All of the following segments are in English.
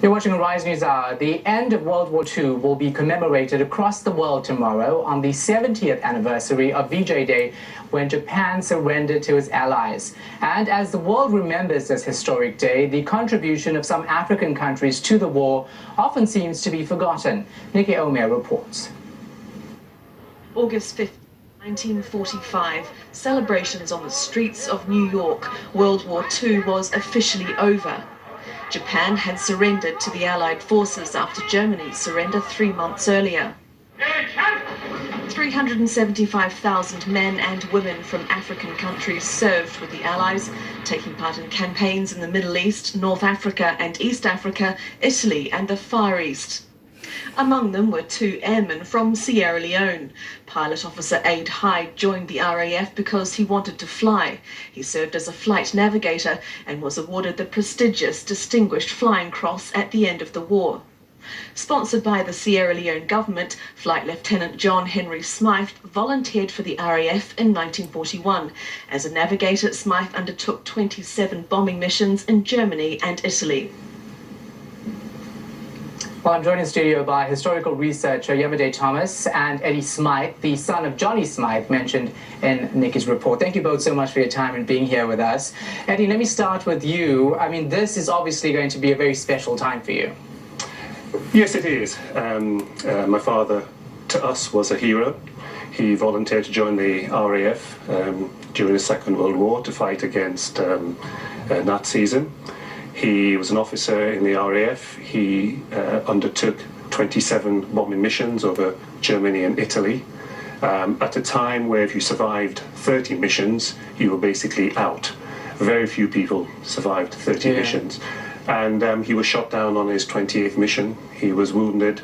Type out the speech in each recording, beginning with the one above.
You're watching Rise News Hour. The end of World War II will be commemorated across the world tomorrow on the 70th anniversary of VJ Day, when Japan surrendered to its allies. And as the world remembers this historic day, the contribution of some African countries to the war often seems to be forgotten. Nikki Omer reports. August 5th. 1945, celebrations on the streets of New York. World War II was officially over. Japan had surrendered to the Allied forces after Germany's surrender 3 months earlier. 375,000 men and women from African countries served with the Allies, taking part in campaigns in the Middle East, North Africa and East Africa, Italy and the Far East. Among them were 2 airmen from Sierra Leone. Pilot Officer Aid Hyde joined the RAF because he wanted to fly. He served as a flight navigator and was awarded the prestigious Distinguished Flying Cross at the end of the war. Sponsored by the Sierra Leone government, Flight Lieutenant John Henry Smythe volunteered for the RAF in 1941. As a navigator, Smythe undertook 27 bombing missions in Germany and Italy. Well, I'm joined in studio by historical researcher Iyamide Thomas and Eddy Symthe, the son of Johnny Symthe, mentioned in Nikki's report. Thank you both so much for your time and being here with us. Eddy, let me start with you. I mean, this is obviously going to be a very special time for you. Yes, it is. My father, to us, was a hero. He volunteered to join the RAF during the Second World War to fight against Nazism. He was an officer in the RAF. He undertook 27 bombing missions over Germany and Italy. At a time where if you survived 30 missions, you were basically out. Very few people survived 30 missions. And he was shot down on his 28th mission. He was wounded,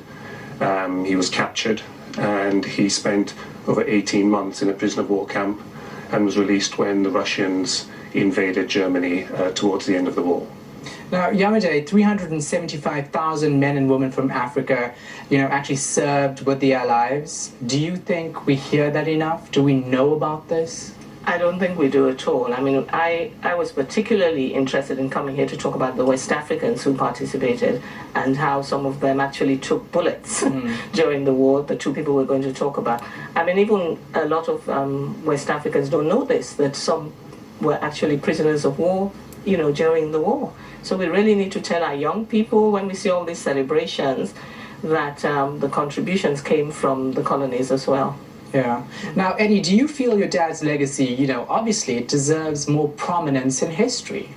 he was captured, and he spent over 18 months in a prisoner of war camp and was released when the Russians invaded Germany towards the end of the war. Now, Iyamide, 375,000 men and women from Africa, actually served with the Allies. Do you think we hear that enough? Do we know about this? I don't think we do at all. I mean, I was particularly interested in coming here to talk about the West Africans who participated and how some of them actually took bullets during the war, the 2 people we're going to talk about. I mean, even a lot of West Africans don't know this, that some were actually prisoners of war, during the war. So we really need to tell our young people, when we see all these celebrations, that the contributions came from the colonies as well. Yeah. Now, Eddy, do you feel your dad's legacy, obviously it deserves more prominence in history?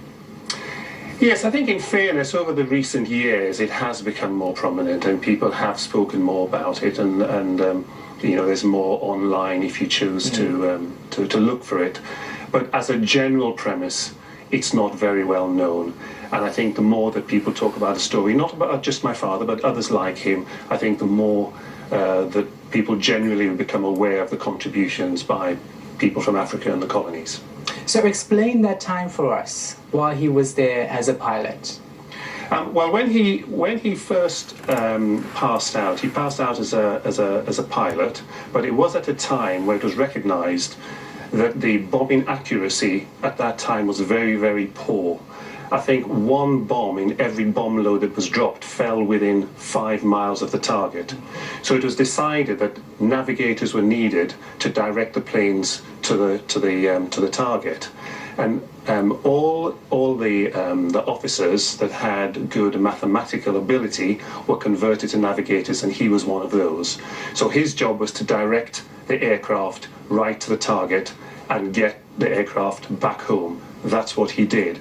Yes, I think in fairness, over the recent years, it has become more prominent and people have spoken more about it and there's more online if you choose to look for it. But as a general premise, it's not very well known. And I think the more that people talk about the story, not about just my father, but others like him, I think the more that people generally become aware of the contributions by people from Africa and the colonies. So explain that time for us while he was there as a pilot. Well, when he first passed out, he passed out as a pilot, but it was at a time where it was recognised that the bombing accuracy at that time was very, very poor. I think 1 bomb in every bomb load that was dropped fell within 5 miles of the target. So it was decided that navigators were needed to direct the planes to the target. And all the officers that had good mathematical ability were converted to navigators, and he was one of those. So his job was to direct the aircraft right to the target and get the aircraft back home. That's what he did.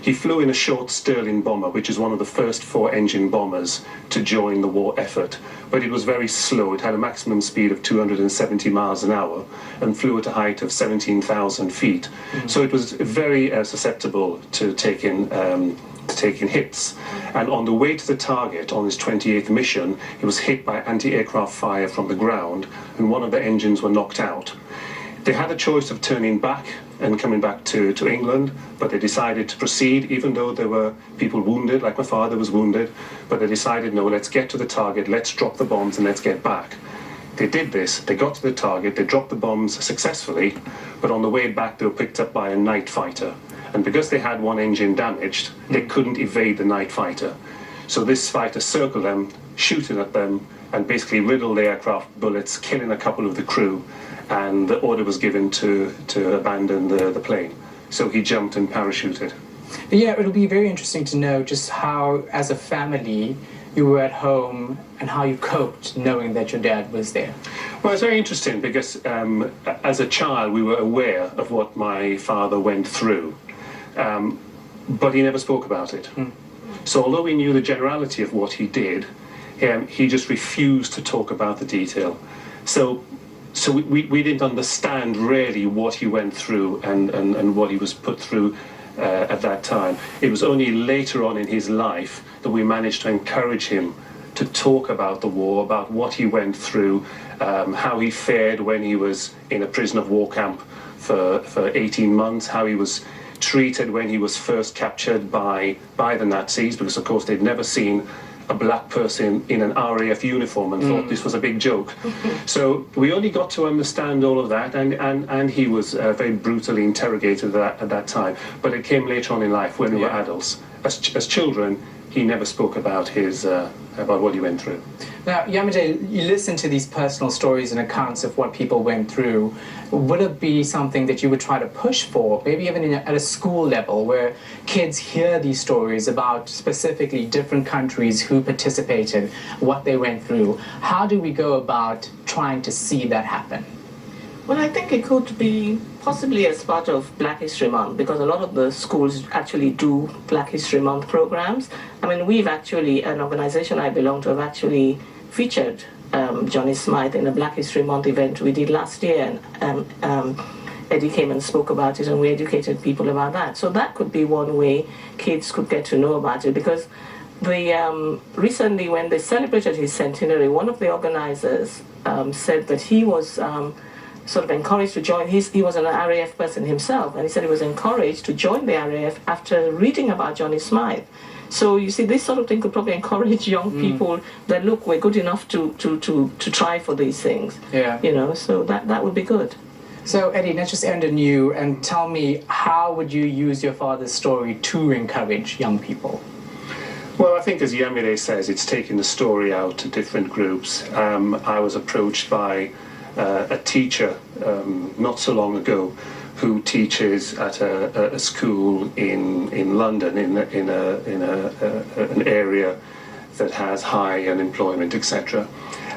He flew in a short Stirling bomber, which is one of the first 4-engine bombers to join the war effort. But it was very slow. It had a maximum speed of 270 miles an hour and flew at a height of 17,000 feet. So it was very susceptible to taking hits. And on the way to the target, on his 28th mission, he was hit by anti-aircraft fire from the ground, and one of the engines were knocked out. They had a choice of turning back and coming back to England, but they decided to proceed, even though there were people wounded, like my father was wounded, but they decided, no, let's get to the target, let's drop the bombs and let's get back. They did this, they got to the target, they dropped the bombs successfully, but on the way back they were picked up by a night fighter And because they had one engine damaged, they couldn't evade the night fighter. So this fighter circled them, shooting at them, and basically riddled the aircraft bullets, killing a couple of the crew, and the order was given to abandon the plane. So he jumped and parachuted. Yeah, it'll be very interesting to know just how, as a family, you were at home and how you coped knowing that your dad was there. Well, it's very interesting because as a child we were aware of what my father went through, but he never spoke about it. So although we knew the generality of what he did, he just refused to talk about the detail. So we didn't understand really what he went through and what he was put through at that time. It was only later on in his life that we managed to encourage him to talk about the war, about what he went through, how he fared when he was in a prisoner of war camp for 18 months, how he was treated when he was first captured by the Nazis, because of course they'd never seen a black person in an RAF uniform and thought this was a big joke. So we only got to understand all of that, and he was very brutally interrogated at that time. But it came later on in life when we were adults. As children, he never spoke about about what he went through. Now, Iyamide, you listen to these personal stories and accounts of what people went through. Would it be something that you would try to push for, maybe even at a school level, where kids hear these stories about specifically different countries who participated, what they went through? How do we go about trying to see that happen? Well, I think it could be possibly as part of Black History Month, because a lot of the schools actually do Black History Month programs. I mean, we've actually, an organization I belong to, have actually featured Johnny Smythe in a Black History Month event we did last year, and Eddy came and spoke about it, and we educated people about that. So that could be one way kids could get to know about it, because recently when they celebrated his centenary, one of the organizers said that he was sort of encouraged to join. He was an RAF person himself, and he said he was encouraged to join the RAF after reading about Johnny Smythe. So you see, this sort of thing could probably encourage young people that, look, we're good enough to try for these things. Yeah. You know, so that would be good. So, Eddy, let's just end on you and tell me, how would you use your father's story to encourage young people? Well, I think, as Iyamide says, it's taking the story out to different groups. I was approached by a teacher not so long ago who teaches at a school in London in an area that has high unemployment, etc.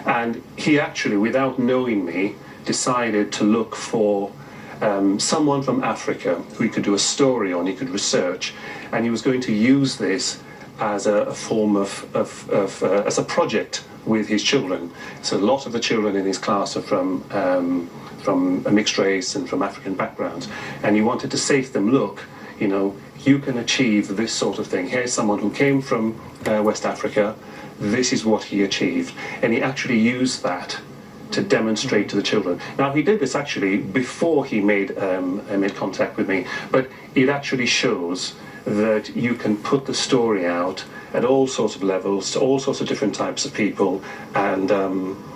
And he actually, without knowing me, decided to look for someone from Africa who he could do a story on, he could research, and he was going to use this as a form as a project with his children. So a lot of the children in his class are from a mixed race and from African backgrounds, and he wanted to say to them, look, you know, you can achieve this sort of thing. Here's someone who came from West Africa, this is what he achieved, and he actually used that to demonstrate to the children. Now, he did this actually before he made contact with me, but it actually shows that you can put the story out at all sorts of levels, to all sorts of different types of people, and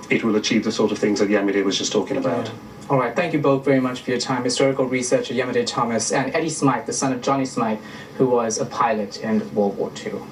it will achieve the sort of things that Iyamide was just talking about. Yeah. All right, thank you both very much for your time. Historical researcher Iyamide Thomas and Eddy Symthe, the son of Johnny Smythe, who was a pilot in World War II.